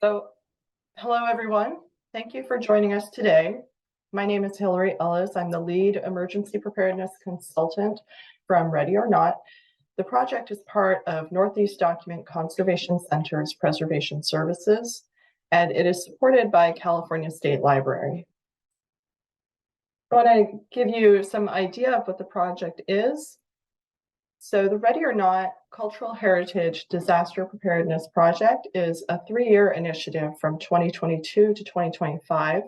So, hello everyone. Thank you for joining us today. My name is Hillary Ellis. I'm the lead emergency preparedness consultant from Ready or Not. The project is part of Northeast Document Conservation Center's Preservation Services, and it is supported by California State Library. I want to give you some idea of what the project is. So the Ready or Not Cultural Heritage Disaster Preparedness Project is a 3-year initiative from 2022 to 2025.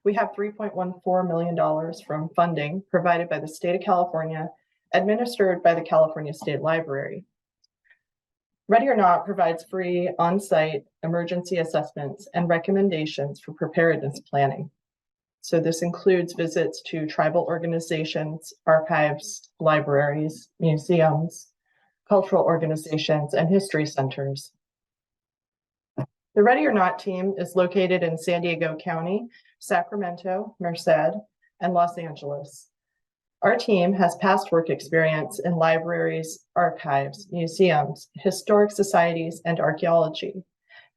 We have $3.14 million from funding provided by the state of California, administered by the California State Library. Ready or Not provides free on-site emergency assessments and recommendations for preparedness planning. So this includes visits to tribal organizations, archives, libraries, museums, cultural organizations, and history centers. The Ready or Not team is located in San Diego County, Sacramento, Merced, and Los Angeles. Our team has past work experience in libraries, archives, museums, historic societies, and archaeology.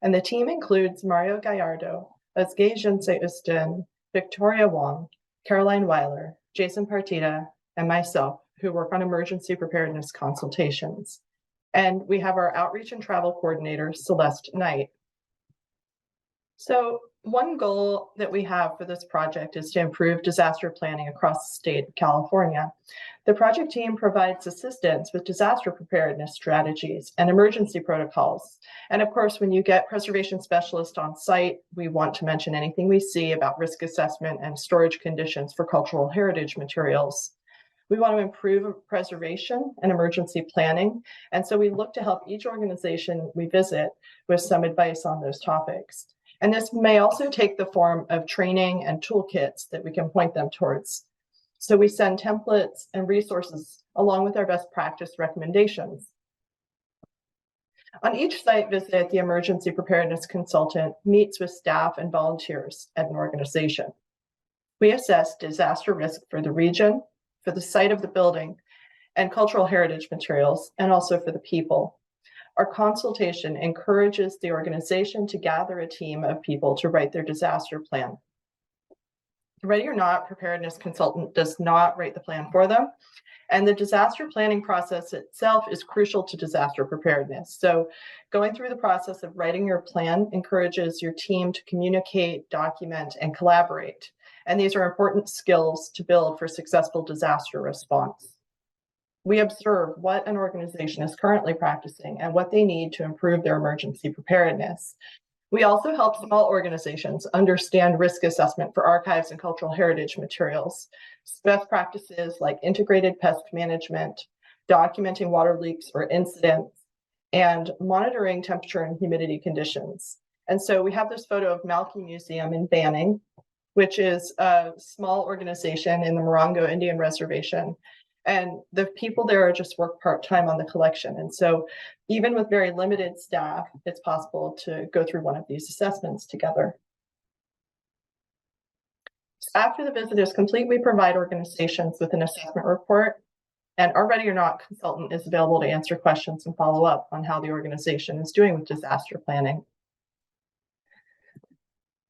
And the team includes Mario Gallardo, Özge Jense-Üstün, Victoria Wong, Caroline Weiler, Jason Partita, and myself, who work on emergency preparedness consultations. And we have our outreach and travel coordinator, Celeste Knight. So one goal that we have for this project is to improve disaster planning across the state of California. The project team provides assistance with disaster preparedness strategies and emergency protocols. And of course, when you get preservation specialists on site, we want to mention anything we see about risk assessment and storage conditions for cultural heritage materials. We want to improve preservation and emergency planning. And so we look to help each organization we visit with some advice on those topics. And this may also take the form of training and toolkits that we can point them towards. So we send templates and resources along with our best practice recommendations. On each site visit, the emergency preparedness consultant meets with staff and volunteers at an organization. We assess disaster risk for the region, for the site of the building, and cultural heritage materials, and also for the people. Our consultation encourages the organization to gather a team of people to write their disaster plan. The Ready or Not preparedness consultant does not write the plan for them, and the disaster planning process itself is crucial to disaster preparedness. So going through the process of writing your plan encourages your team to communicate, document, and collaborate. And these are important skills to build for successful disaster response. We observe what an organization is currently practicing and what they need to improve their emergency preparedness. We also help small organizations understand risk assessment for archives and cultural heritage materials, best practices like integrated pest management, documenting water leaks or incidents, and monitoring temperature and humidity conditions. And so we have this photo of Malky Museum in Banning, which is a small organization in the Morongo Indian Reservation. And the people there just work part-time on the collection. And so even with very limited staff, it's possible to go through one of these assessments together. After the visit is complete, we provide organizations with an assessment report, and our Ready or Not consultant is available to answer questions and follow up on how the organization is doing with disaster planning.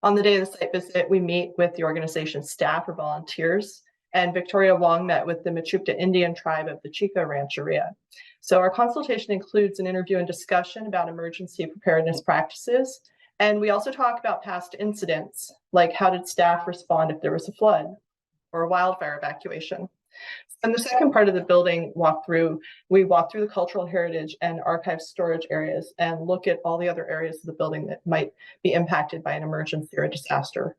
On the day of the site visit, we meet with the organization's staff or volunteers, and Victoria Wong met with the Mechoopda Indian tribe of the Chico Rancheria. So our consultation includes an interview and discussion about emergency preparedness practices. And we also talk about past incidents, like how did staff respond if there was a flood or a wildfire evacuation. In the second part of the building walkthrough, we walk through the cultural heritage and archive storage areas and look at all the other areas of the building that might be impacted by an emergency or a disaster.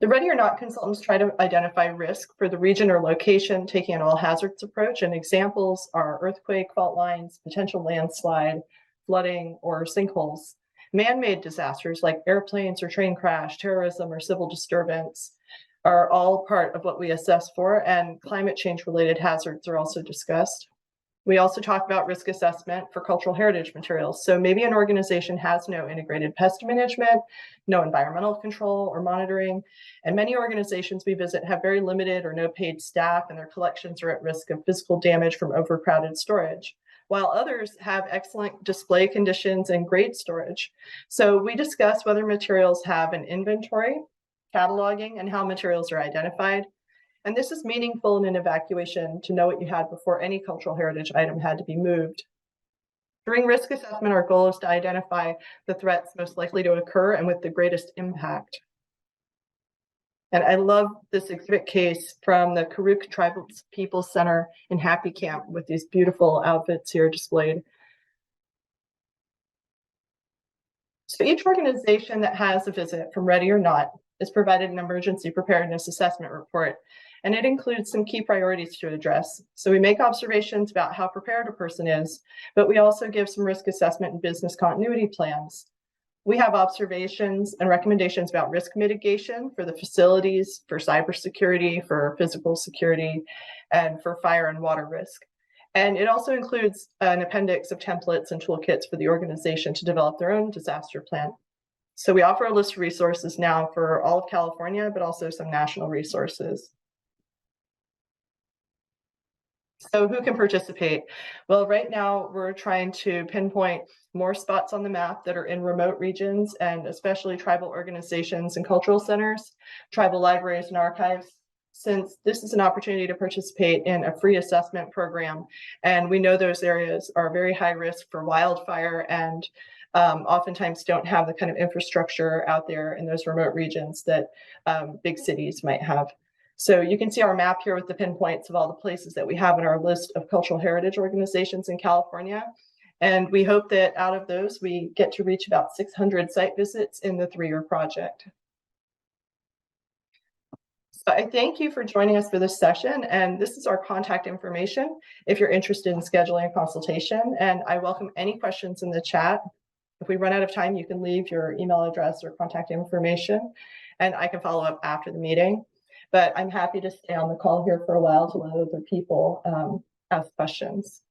The Ready or Not consultants try to identify risk for the region or location, taking an all hazards approach, and examples are earthquake, fault lines, potential landslide, flooding, or sinkholes. Man-made disasters like airplanes or train crash, terrorism, or civil disturbance are all part of what we assess for, and climate change related hazards are also discussed. We also talk about risk assessment for cultural heritage materials. So maybe an organization has no integrated pest management, no environmental control or monitoring, and many organizations we visit have very limited or no paid staff, and their collections are at risk of physical damage from overcrowded storage. while others have excellent display conditions and great storage. So we discuss whether materials have an inventory, cataloging, and how materials are identified. And this is meaningful in an evacuation to know what you had before any cultural heritage item had to be moved. During risk assessment, our goal is to identify the threats most likely to occur and with the greatest impact. And I love this exhibit case from the Karuk Tribal Peoples Center in Happy Camp with these beautiful outfits here displayed. So each organization that has a visit from Ready or Not is provided an emergency preparedness assessment report, and it includes some key priorities to address. So we make observations about how prepared a person is, but we also give some risk assessment and business continuity plans. We have observations and recommendations about risk mitigation for the facilities, for cybersecurity, for physical security, and for fire and water risk. And it also includes an appendix of templates and toolkits for the organization to develop their own disaster plan. So we offer a list of resources now for all of California, but also some national resources. So who can participate? Well, right now we're trying to pinpoint more spots on the map that are in remote regions, and especially tribal organizations and cultural centers, tribal libraries and archives, since this is an opportunity to participate in a free assessment program. And we know those areas are very high risk for wildfire and oftentimes don't have the kind of infrastructure out there in those remote regions that big cities might have. So you can see our map here with the pinpoints of all the places that we have in our list of cultural heritage organizations in California. And we hope that out of those, we get to reach about 600 site visits in the 3-year project. So I thank you for joining us for this session. And this is our contact information if you're interested in scheduling a consultation. And I welcome any questions in the chat. If we run out of time, you can leave your email address or contact information, and I can follow up after the meeting. But I'm happy to stay on the call here for a while to let other people ask questions.